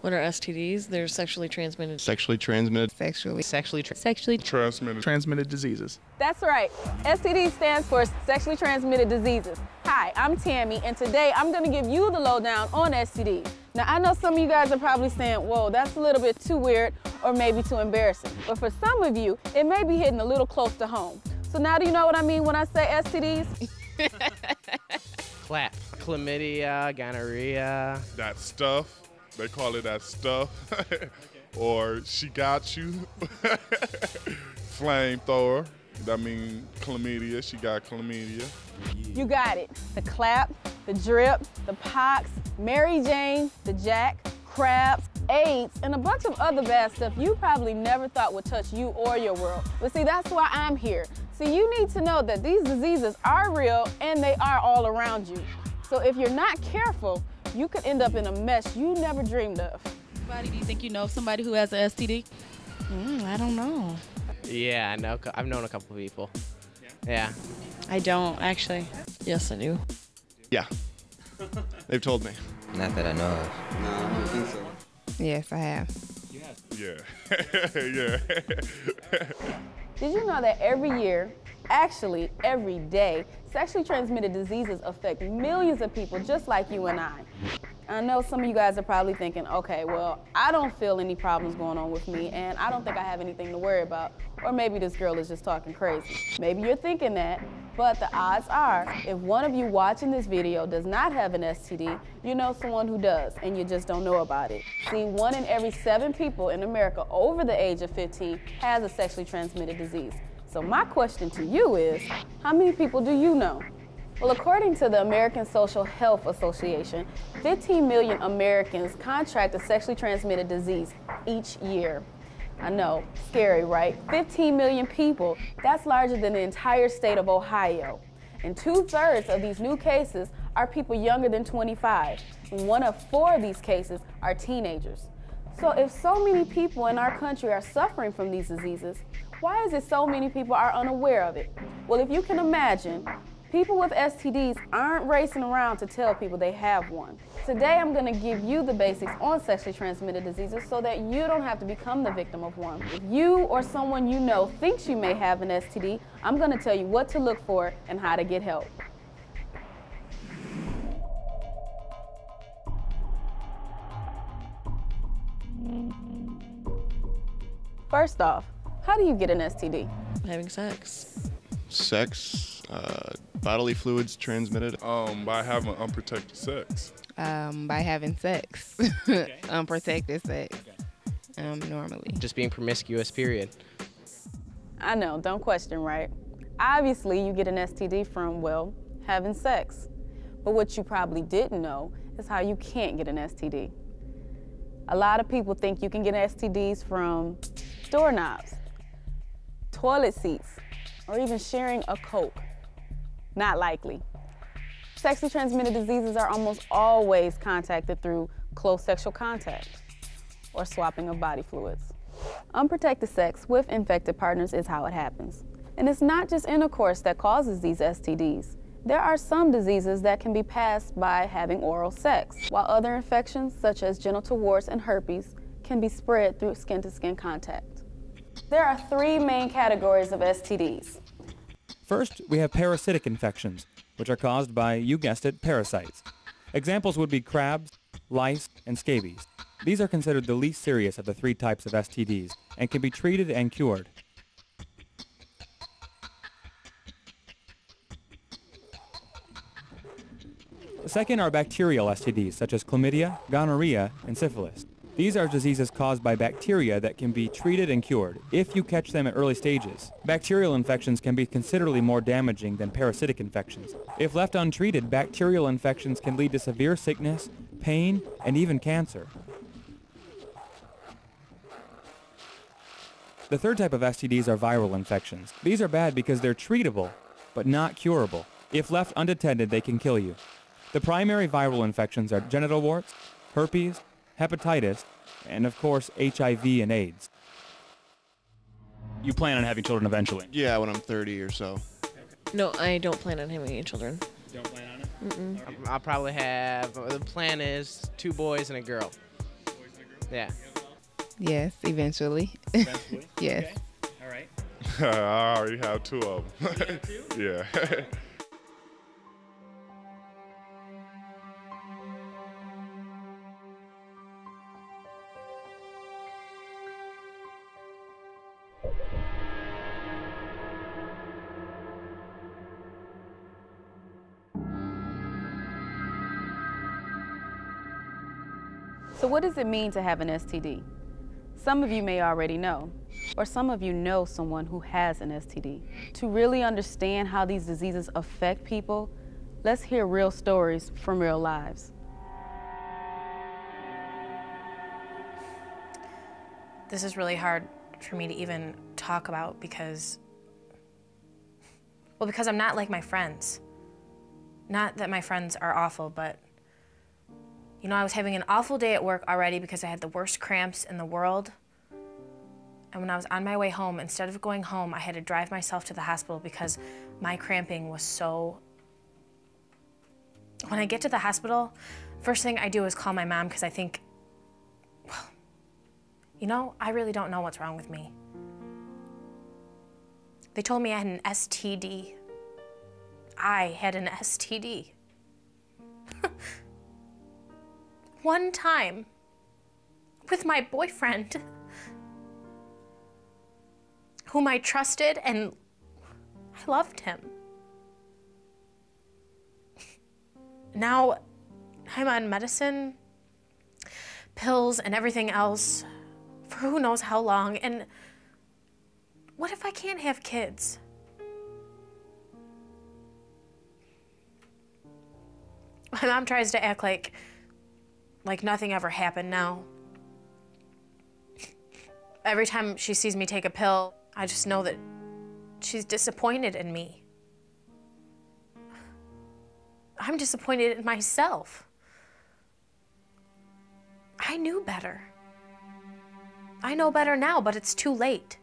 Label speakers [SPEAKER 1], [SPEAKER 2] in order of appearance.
[SPEAKER 1] What are STDs? They're sexually transmitted.
[SPEAKER 2] Sexually
[SPEAKER 3] transmitted diseases.
[SPEAKER 4] That's right. STD stands for sexually transmitted diseases. Hi, I'm Tammy, and today I'm going to give you the lowdown on STDs. Now, I know some of you guys are probably saying, whoa, that's a little bit too weird or maybe too embarrassing. But for some of you, it may be hitting a little close to home. So now do you know what I mean when I say STDs?
[SPEAKER 5] Clap. Chlamydia, gonorrhea.
[SPEAKER 6] That stuff. They call it that stuff. Or she got you. Flamethrower. That means chlamydia. She got chlamydia.
[SPEAKER 4] You got it. The clap, the drip, the pox, Mary Jane, the jack, crabs, AIDS, and a bunch of other bad stuff you probably never thought would touch you or your world. But see, that's why I'm here. So you need to know that these diseases are real and they are all around you. So if you're not careful, you could end up in a mess you never dreamed of.
[SPEAKER 7] Do you think you know somebody who has an STD?
[SPEAKER 1] I don't know.
[SPEAKER 5] Yeah, I know. I've known a couple of people. Yeah.
[SPEAKER 7] I don't, actually.
[SPEAKER 1] Yes, I do.
[SPEAKER 2] Yeah. They've told me.
[SPEAKER 8] Not that I know of.
[SPEAKER 9] No, I don't think so.
[SPEAKER 10] Yes, I have.
[SPEAKER 6] Yeah. Yeah.
[SPEAKER 4] Did you know that every year, actually every day, sexually transmitted diseases affect millions of people just like you and I? I know some of you guys are probably thinking, okay, well, I don't feel any problems going on with me and I don't think I have anything to worry about. Or maybe this girl is just talking crazy. Maybe you're thinking that, but the odds are, if one of you watching this video does not have an STD, you know someone who does and you just don't know about it. See, 1 in every 7 people in America over the age of 15 has a sexually transmitted disease. So my question to you is, how many people do you know? Well, according to the American Social Health Association, 15 million Americans contract a sexually transmitted disease each year. I know, scary, right? 15 million people, that's larger than the entire state of Ohio. And 2/3 of these new cases are people younger than 25. And 1 of 4 of these cases are teenagers. So if so many people in our country are suffering from these diseases, why is it so many people are unaware of it? Well, if you can imagine, people with STDs aren't racing around to tell people they have one. Today, I'm gonna give you the basics on sexually transmitted diseases so that you don't have to become the victim of one. If you or someone you know thinks you may have an STD, I'm gonna tell you what to look for and how to get help. First off, how do you get an STD?
[SPEAKER 1] Having sex.
[SPEAKER 2] Sex, bodily fluids transmitted.
[SPEAKER 6] By having unprotected sex.
[SPEAKER 10] By having sex. Unprotected sex. Normally.
[SPEAKER 5] Just being promiscuous, period.
[SPEAKER 4] I know, don't question, right? Obviously, you get an STD from, well, having sex. But what you probably didn't know is how you can't get an STD. A lot of people think you can get STDs from doorknobs, toilet seats, or even sharing a Coke. Not likely. Sexually transmitted diseases are almost always contacted through close sexual contact or swapping of body fluids. Unprotected sex with infected partners is how it happens. And it's not just intercourse that causes these STDs. There are some diseases that can be passed by having oral sex, while other infections, such as genital warts and herpes, can be spread through skin-to-skin contact. There are 3 main categories of STDs.
[SPEAKER 11] First, we have parasitic infections, which are caused by, you guessed it, parasites. Examples would be crabs, lice, and scabies. These are considered the least serious of the 3 types of STDs and can be treated and cured. Second are bacterial STDs, such as chlamydia, gonorrhea, and syphilis. These are diseases caused by bacteria that can be treated and cured if you catch them at early stages. Bacterial infections can be considerably more damaging than parasitic infections. If left untreated, bacterial infections can lead to severe sickness, pain, and even cancer. The third type of STDs are viral infections. These are bad because they're treatable, but not curable. If left undetected, they can kill you. The primary viral infections are genital warts, herpes, hepatitis, and of course, HIV and AIDS. You plan on having children eventually?
[SPEAKER 2] Yeah, when I'm 30 or so.
[SPEAKER 1] No, I don't plan on having any children.
[SPEAKER 11] Don't plan on it?
[SPEAKER 1] Mm-mm.
[SPEAKER 5] I'll probably have, the plan is 2 boys and a girl. Yeah.
[SPEAKER 10] Yes, eventually.
[SPEAKER 11] Eventually?
[SPEAKER 10] Yes.
[SPEAKER 11] Okay. All right.
[SPEAKER 6] I already have 2 of them. Yeah.
[SPEAKER 4] So what does it mean to have an STD? Some of you may already know, or some of you know someone who has an STD. To really understand how these diseases affect people, let's hear real stories from real lives.
[SPEAKER 8] This is really hard for me to even talk about because I'm not like my friends. Not that my friends are awful, but you know, I was having an awful day at work already because I had the worst cramps in the world. And when I was on my way home, instead of going home, I had to drive myself to the hospital because my cramping was so... When I get to the hospital, first thing I do is call my mom because I think, well, you know, I really don't know what's wrong with me. They told me I had an STD. I had an STD. One time with my boyfriend, whom I trusted and I loved him. Now I'm on medicine, pills, and everything else for who knows how long. And what if I can't have kids? My mom tries to act like nothing ever happened now. Every time she sees me take a pill, I just know that she's disappointed in me. I'm disappointed in myself. I knew better. I know better now, but it's too late.